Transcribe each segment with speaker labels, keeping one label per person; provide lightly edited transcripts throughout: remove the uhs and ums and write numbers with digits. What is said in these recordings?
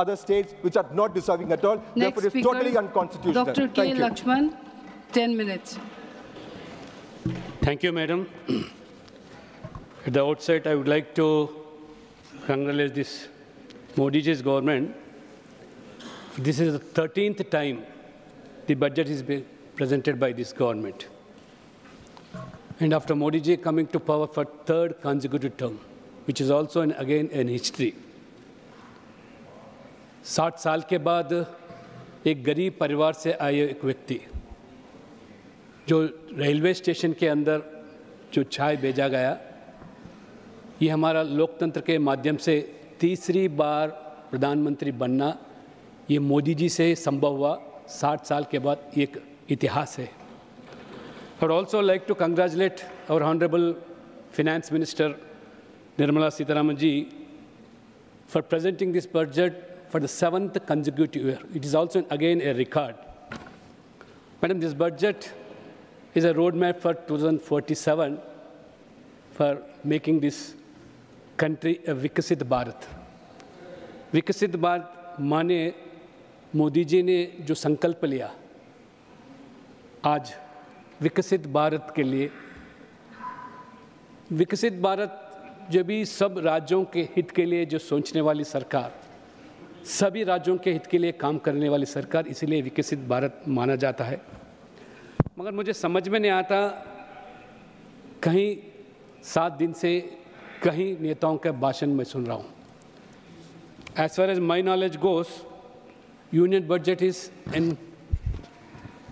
Speaker 1: other states which are not deserving at all. Therefore, it is totally unconstitutional.
Speaker 2: Dr. K. Lakshman, 10 minutes.
Speaker 3: Thank you, Madam. At the outset, I would like to congratulate this Modi's government. This is the 13th time the budget is being presented by this government. And after Modi ji coming to power for third consecutive term, which is also again in history. 60 साल के बाद एक गरीब परिवार से आए एक व्यक्ति जो रेलवे स्टेशन के अंदर जो चाय भेजा गया, ये हमारा लोकतंत्र के माध्यम से तीसरी बार प्रधानमंत्री बनना ये मोदी जी से संभव हुआ। 60 साल के बाद एक इतिहास है। I would also like to congratulate our Honorable Finance Minister Nirmala Sitharaman ji for presenting this budget for the 7th consecutive year. It is also again a record. Madam, this budget is a roadmap for 2047 for making this country a Vikasit Bharat. Vikasit Bharat माने मोदी जी ने जो संकल्प लिया, आज विकसित भारत के लिए, विकसित भारत जो भी सब राज्यों के हित के लिए जो सोचने वाली सरकार, सभी राज्यों के हित के लिए काम करने वाली सरकार, इसलिए विकसित भारत माना जाता है। मगर मुझे समझ में नहीं आता, कहीं 7 दिन से कहीं नेताओं के भाषण में सुन रहा हूँ। As far as my knowledge goes, union budget is an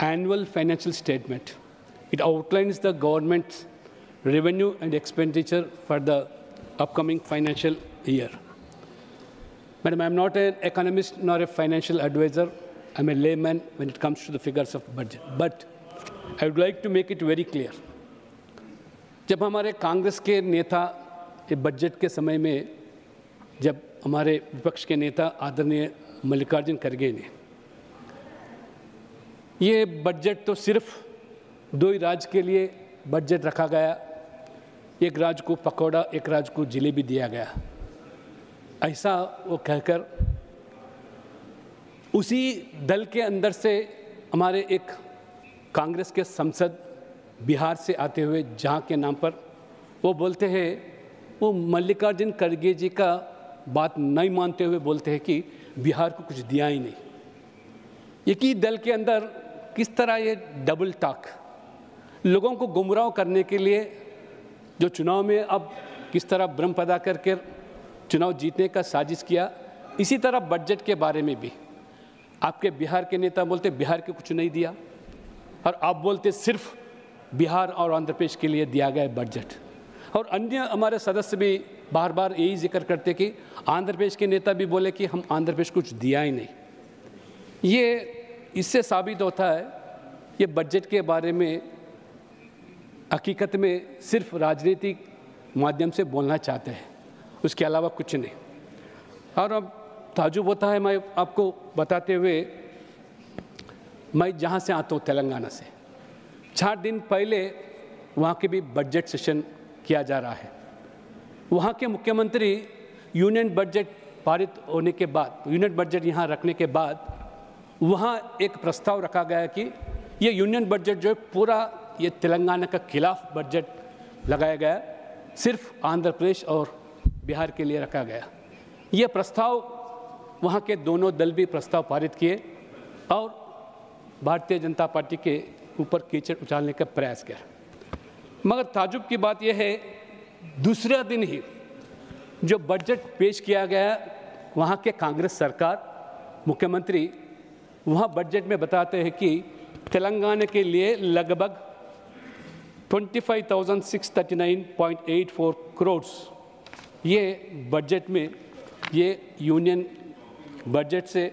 Speaker 3: annual financial statement. It outlines the government's revenue and expenditure for the upcoming financial year. Madam, I'm not an economist nor a financial advisor. I'm a layman when it comes to the figures of budget. But I would like to make it very clear. जब हमारे कांग्रेस के नेता ये budget के समय में, जब हमारे विपक्ष के नेता आदरणीय मल्लिकार्जुन खड़गे ने ये बजट तो सिर्फ 2 ही राज्य के लिए बजट रखा गया, एक राज्य को पकौड़ा, एक राज्य को जलेबी दिया गया, ऐसा वो कहकर उसी दल के अंदर से हमारे एक कांग्रेस के सांसद बिहार से आते हुए जहाँ के नाम पर वो बोलते हैं, वो मल्लिकार्जुन खड़गे जी का बात नहीं मानते हुए बोलते हैं कि बिहार को कुछ दिया ही नहीं। एक ही दल के अंदर किस तरह ये डबल टॉक, लोगों को गुमराह करने के लिए जो चुनाव में अब किस तरह भ्रम पैदा करके चुनाव जीतने का साजिश किया, इसी तरह बजट के बारे में भी आपके बिहार के नेता बोलते बिहार के कुछ नहीं दिया, और आप बोलते सिर्फ बिहार और आंध्र प्रदेश के लिए दिया गया बजट। और अन्य हमारे सदस्य भी बार बार यही जिक्र करते कि आंध्र प्रदेश के नेता भी बोले कि हम आंध्र प्रदेश को कुछ दिया ही नहीं। ये इससे साबित होता है ये बजट के बारे में हकीकत में सिर्फ राजनीतिक माध्यम से बोलना चाहते हैं, उसके अलावा कुछ नहीं। और अब ताजुब होता है मैं आपको बताते हुए, मैं जहाँ से आता हूँ तेलंगाना से, 4 दिन पहले वहाँ के भी बजट सेशन किया जा रहा है। वहाँ के मुख्यमंत्री यूनियन बजट पारित होने के बाद, यूनियन बजट यहाँ रखने के बाद वहाँ एक प्रस्ताव रखा गया कि ये यूनियन बजट जो है पूरा ये तेलंगाना का खिलाफ बजट लगाया गया, सिर्फ आंध्र प्रदेश और बिहार के लिए रखा गया। ये प्रस्ताव वहाँ के दोनों दल भी प्रस्ताव पारित किए और भारतीय जनता पार्टी के ऊपर कीचड़ उछालने का प्रयास किया। मगर ताजुब की बात यह है, दूसरे दिन ही जो बजट पेश किया गया, वहाँ के कांग्रेस सरकार मुख्यमंत्री वहाँ बजट में बताते हैं कि तेलंगाना के लिए लगभग 25,639.84 करोड़ ये बजट में ये यूनियन बजट से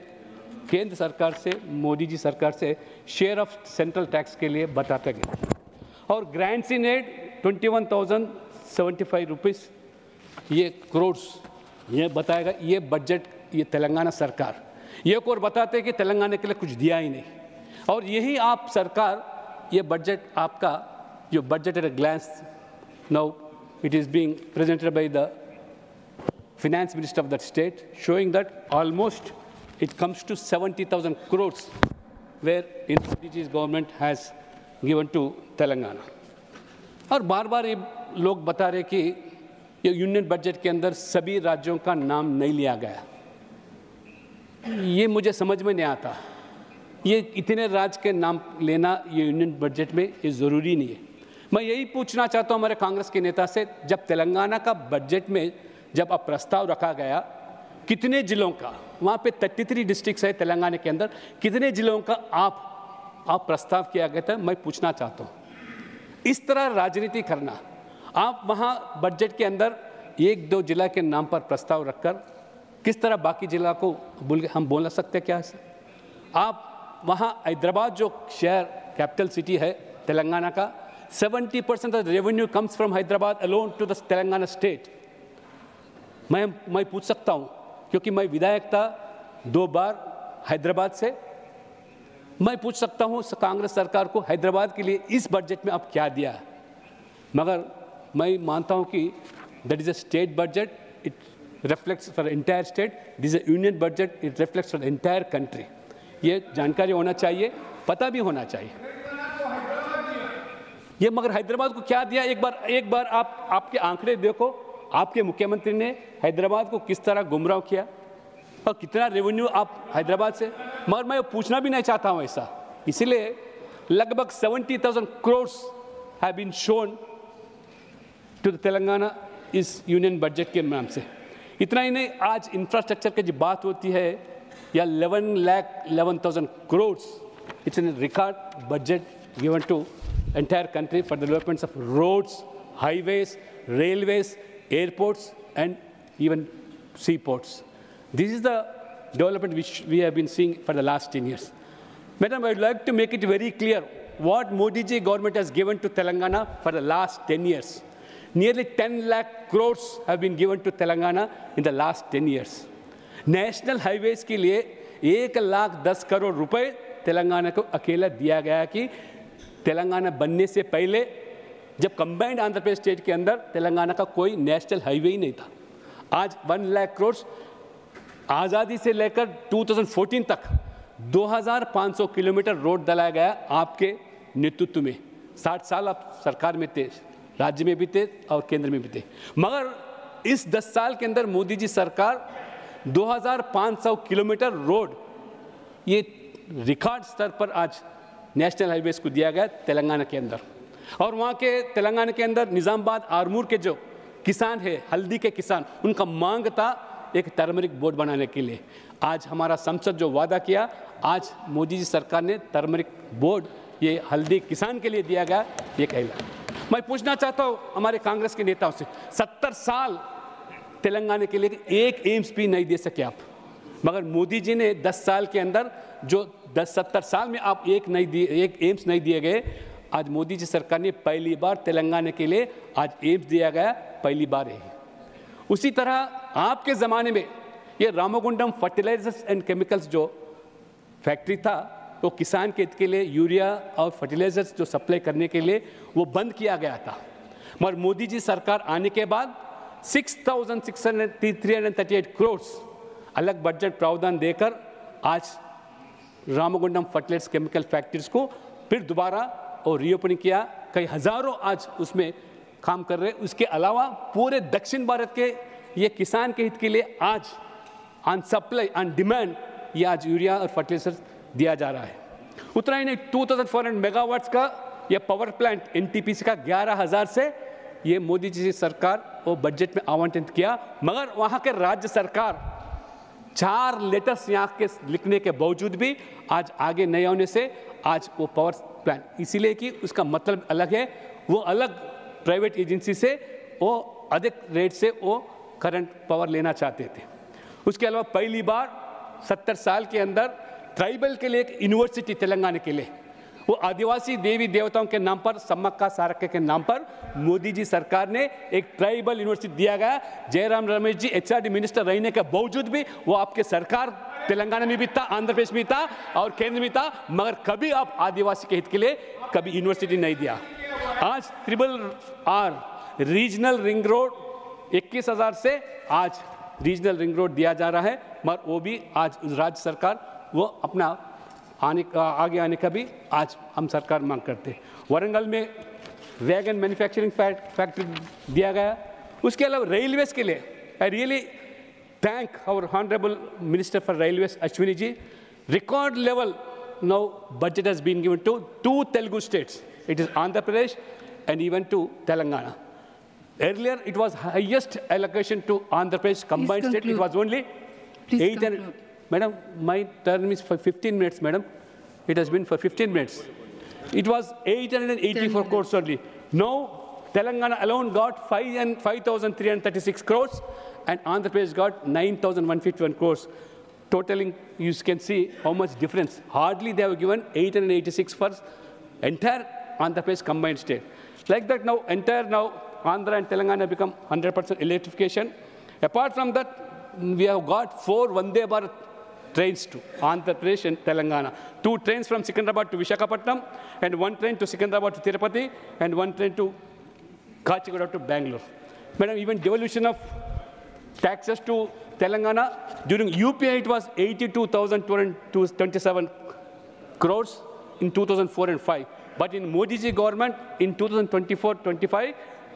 Speaker 3: केंद्र सरकार से, मोदी जी सरकार से शेयर ऑफ सेंट्रल टैक्स के लिए बताता गया। और ग्रांट्स इन एड 21,075 रुपीज़ ये करोड़ ये बताएगा ये बजट, ये तेलंगाना सरकार। ये और बताते हैं कि तेलंगाना के लिए कुछ दिया ही नहीं। और यही आप सरकार ये बजट आपका जो budget at a glance now it is being presented by the finance minister of that state, showing that almost it comes to 70,000 crores, where Modi's government has given to Telangana. और बार बार ये लोग बता रहे कि ये union budget के अंदर सभी राज्यों का नाम नहीं लिया गया। ये मुझे समझ में नहीं आता। ये इतने राज्य के नाम लेना ये यूनियन बजट में ये ज़रूरी नहीं है। मैं यही पूछना चाहता हूँ हमारे कांग्रेस के नेता से, जब तेलंगाना का बजट में जब अब प्रस्ताव रखा गया, कितने जिलों का, वहाँ पे 33 डिस्ट्रिक्ट्स है तेलंगाना के अंदर, कितने जिलों का आप प्रस्ताव किया गया था, मैं पूछना चाहता हूँ। इस तरह राजनीति करना, आप वहाँ बजट के अंदर 1-2 जिला के नाम पर प्रस्ताव रखकर किस तरह बाकी जिला को हम बोल सकते हैं क्या है? आप वहाँ हैदराबाद जो शहर कैपिटल सिटी है तेलंगाना का, 70% of revenue comes from Hyderabad alone to the Telangana state. मैं पूछ सकता हूँ, क्योंकि मैं विधायक था 2 बार हैदराबाद से, मैं पूछ सकता हूँ कांग्रेस सरकार को हैदराबाद के लिए इस बजट में अब क्या दिया है। मगर मैं मानता हूँ कि that is a state budget, it reflects for entire state, this is union budget, it reflects for entire country. ये जानकारी होना चाहिए, पता भी होना चाहिए ये। मगर हैदराबाद को क्या दिया, एक बार आप आपके आंकड़े देखो, आपके मुख्यमंत्री ने हैदराबाद को किस तरह गुमराह किया और कितना रेवेन्यू आप हैदराबाद से, मगर मैं पूछना भी नहीं चाहता हूँ ऐसा। इसलिए लगभग 70,000 crores have been shown to the Telangana इस यूनियन बजट के नाम से। इतना ही नहीं, आज इंफ्रास्ट्रक्चर की जो बात होती है, या 11,11,000 crores, it's an record budget given to entire country for the developments of roads, highways, railways, airports, and even seaports. This is the development which we have been seeing for the last 10 years. Madam, I would like to make it very clear what Modi ji government has given to Telangana for the last 10 years. Nearly 10 lakh crores have been given to Telangana in the last 10 years. National highways के लिए 1,10 करोड़ रुपए तेलंगाना को अकेला दिया गया कि तेलंगाना बनने से पहले, जब कंबाइंड आंध्र प्रदेश स्टेट के अंदर तेलंगाना का कोई नेशनल हाईवे ही नहीं था। आज 1 लाख करोड़, आज़ादी से लेकर 2014 तक 2,500 किलोमीटर रोड डलाया गया आपके नेतृत्व में। 60 साल आप सरकार में थे, राज्य में भी थे और केंद्र में भी थे। मगर इस 10 साल के अंदर मोदी जी सरकार 2,500 किलोमीटर रोड, ये रिकॉर्ड स्तर पर आज नेशनल हाईवेज को दिया गया तेलंगाना के अंदर। और वहाँ के तेलंगाना के अंदर निज़ामाबाद आरमूर के जो किसान है, हल्दी के किसान, उनका मांग था एक टर्मरिक बोर्ड बनाने के लिए। आज हमारा संसद जो वादा किया, आज मोदी जी सरकार ने टर्मरिक बोर्ड ये हल्दी किसान के लिए दिया गया, ये कहला। मैं पूछना चाहता हूँ हमारे कांग्रेस के नेताओं से, 70 साल तेलंगाना के लिए एक एम्स भी नहीं दे सके आप, मगर मोदी जी ने 10 साल के अंदर जो 10-70 साल में आप एक एम्स नहीं दिए गए, आज मोदी जी सरकार ने पहली बार तेलंगाना के लिए आज एम्स दिया गया, पहली बार है। उसी तरह आपके ज़माने में ये रामागुंडम फर्टिलाइजर्स एंड केमिकल्स जो फैक्ट्री था, वो किसान के हित के लिए यूरिया और फर्टिलाइजर्स जो सप्लाई करने के लिए वो बंद किया गया था। मगर मोदी जी सरकार आने के बाद 6,338 crores अलग बजट प्रावधान देकर आज रामागुंडम फर्टिलाइजर्स केमिकल फैक्ट्रीज को फिर दोबारा और रीओपनिंग किया। कई हज़ारों आज उसमें काम कर रहे हैं। उसके अलावा पूरे दक्षिण भारत के ये किसान के हित के लिए आज ऑन सप्लाई ऑन डिमांड ये आज यूरिया और फर्टिलाइजर दिया जा रहा है। उतना ही नहीं, 2,400 मेगावाट्स का ये पावर प्लांट एनटीपीसी का 11,000 से ये मोदी जी सरकार वो बजट में आवंटित किया। मगर वहाँ के राज्य सरकार 4 लेटर्स यहाँ के लिखने के बावजूद भी आज आगे नहीं होने से आज वो पावर प्लांट, इसीलिए कि उसका मतलब अलग है, वो अलग प्राइवेट एजेंसी से वो अधिक रेट से वो करंट पावर लेना चाहते थे। उसके अलावा पहली बार 70 साल के अंदर ट्राइबल के लिए एक यूनिवर्सिटी तेलंगाना के लिए, वो आदिवासी देवी देवताओं के नाम पर, सम्मक्का सारक्के के नाम पर मोदी जी सरकार ने एक ट्राइबल यूनिवर्सिटी दिया गया। जयराम रमेश जी एचआरडी मिनिस्टर रहने के बावजूद भी वो आपके सरकार तेलंगाना में भी था, आंध्र प्रदेश में था और केंद्र में था, मगर कभी आप आदिवासी के हित के लिए कभी यूनिवर्सिटी नहीं दिया। आज RRR रीजनल रिंग रोड 21,000 से आज रीजनल रिंग रोड दिया जा रहा है, मगर वो भी आज राज्य सरकार वो अपना आगे आने का भी आज हम सरकार मांग करते हैं। वारंगल में वैगन मैन्युफैक्चरिंग फैक्ट्री दिया गया। उसके अलावा रेलवेज के लिए I really thank our Honorable Minister for Railways, Ashwini ji. Record level now budget has been given to 2 Telugu states. It is Andhra Pradesh and even to Telangana. Earlier, it was highest allocation to Andhra Pradesh combined state. It was only 800. Madam, my term is for 15 minutes, madam. It has been for 15 minutes. It was 884 crores only. Now, Telangana alone got 5,336 crores. And Andhra Pradesh got 9,151 crores. Totaling, you can see how much difference. Hardly they have given 886 for entire Andhra Pradesh combined state. Like that now, entire now Andhra and Telangana become 100% electrification. Apart from that, we have got 4 Vande Bharat trains to Andhra Pradesh and Telangana. 2 trains from Secunderabad to Visakhapatnam, and 1 train to Secunderabad to Tirupati, and 1 train to Kachigura to Bangalore. Madam, even devolution of taxes to Telangana, during UPI it was 82,227 crores in 2004 and 5. But in Modi ji government in 2024-25,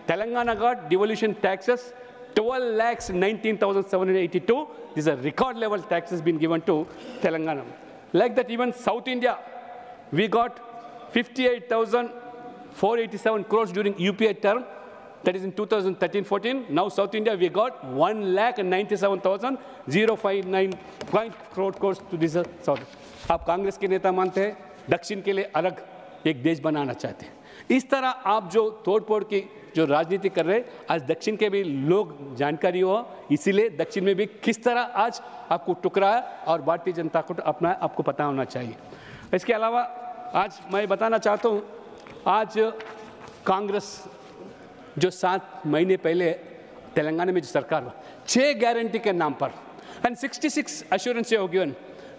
Speaker 3: Telangana got devolution taxes 12,19,782. This is a record level taxes been given to Telangana. Like that, even South India, we got 58,487 crores during UPI term. That is in 2013-14. Now South India, we got 1,97,059 crores to this South. आप कांग्रेस के नेता मानते हैं दक्षिण के लिए अलग एक देश बनाना चाहते हैं। इस तरह आप जो तोड़फोड़ की जो राजनीति कर रहे हैं, आज दक्षिण के भी लोग जानकारी हो, इसीलिए दक्षिण में भी किस तरह आज आपको टुकड़ा है और भारतीय जनता को अपना आपको पता होना चाहिए। इसके अलावा आज मैं बताना चाहता हूँ, आज कांग्रेस जो 7 महीने पहले तेलंगाना में जो सरकार हुआ, 6 गारंटी के नाम पर एंड 66 assurance हो given,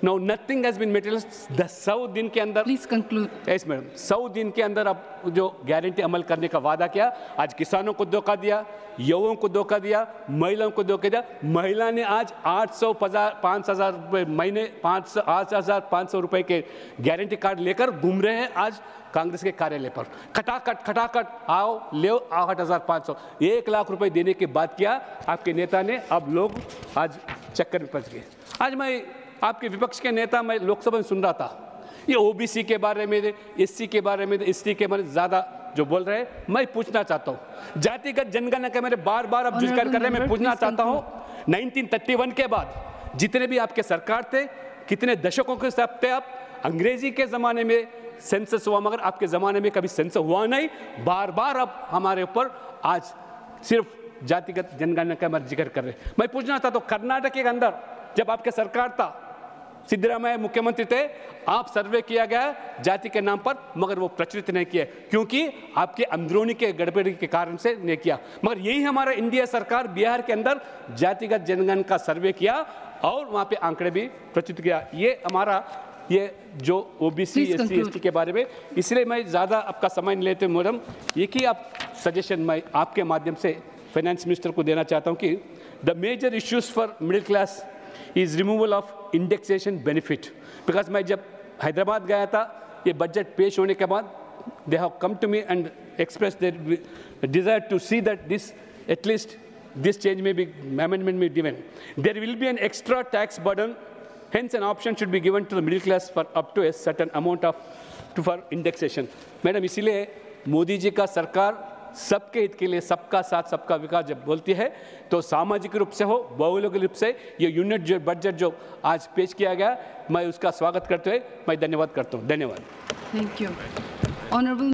Speaker 3: no nothing has been materialised. 100 दिन के अंदर,
Speaker 2: प्लीज कंक्लूड।
Speaker 3: यस मैडम, 100 दिन के अंदर अब जो गारंटी अमल करने का वादा किया, आज किसानों को धोखा दिया, युवाओं को धोखा दिया, महिलाओं को धोखा दिया। महिला ने आज 5,000 रुपये महीने 8,500 रुपये के गारंटी कार्ड लेकर घूम रहे हैं आज कांग्रेस के कार्यालय पर। खटाखट आओ ले 8,500, 1 लाख रुपए देने के बाद किया आपके नेता ने, अब लोग आज चक्कर में फंस गए। आज मैं आपके विपक्ष के नेता, मैं लोकसभा में सुन रहा था, ये ओबीसी के बारे में, एससी के बारे में, एसटी के बारे में ज़्यादा जो बोल रहे हैं। मैं पूछना चाहता हूँ, जातिगत जनगणना के मेरे बार अब जिक्र कर रहे हैं, मैं पूछना चाहता हूँ, 1931 के बाद जितने भी आपके सरकार थे, कितने दशकों के साथ थे आप, अंग्रेजी के ज़माने में सेंसस हुआ, मगर आपके ज़माने में कभी सेंसस हुआ नहीं। बार अब हमारे ऊपर आज सिर्फ जातिगत जनगणना का जिक्र कर रहे हैं। मैं पूछना चाहता हूँ, कर्नाटक के अंदर जब आपके सरकार था, सिद्धरामैया मुख्यमंत्री थे, आप सर्वे किया गया जाति के नाम पर, मगर वो प्रचलित नहीं किया क्योंकि आपके अंदरूनी के गड़बड़ी के कारण से नहीं किया। मगर यही हमारा इंडिया सरकार बिहार के अंदर जातिगत जनगणना का सर्वे किया और वहाँ पे आंकड़े भी प्रचलित किया। ये हमारा ये जो ओबीसी एससी एसटी के बारे में, इसलिए मैं ज़्यादा आपका समय नहीं लेते मैडम, एक ही आप सजेशन मैं आपके माध्यम से फाइनेंस मिनिस्टर को देना चाहता हूँ कि the major issues for middle class is removal of indexation benefit. Because मैं जब हैदराबाद गया था, ये बजट पेश होने के बाद they have come to me and express their desire to see that this at least this change में भी अमेंडमेंट में given there will be an extra tax burden, hence an option should be given to the middle class for up to a certain amount of for indexation. Madam, इसीलिए मोदी जी का सरकार सबके हित के लिए सबका साथ सबका विकास जब बोलती है तो सामाजिक रूप से हो, भौगोलिक रूप से ये यूनिट जो बजट जो आज पेश किया गया, मैं उसका स्वागत करते हुए मैं धन्यवाद करता हूँ। धन्यवाद।
Speaker 2: Thank you honourable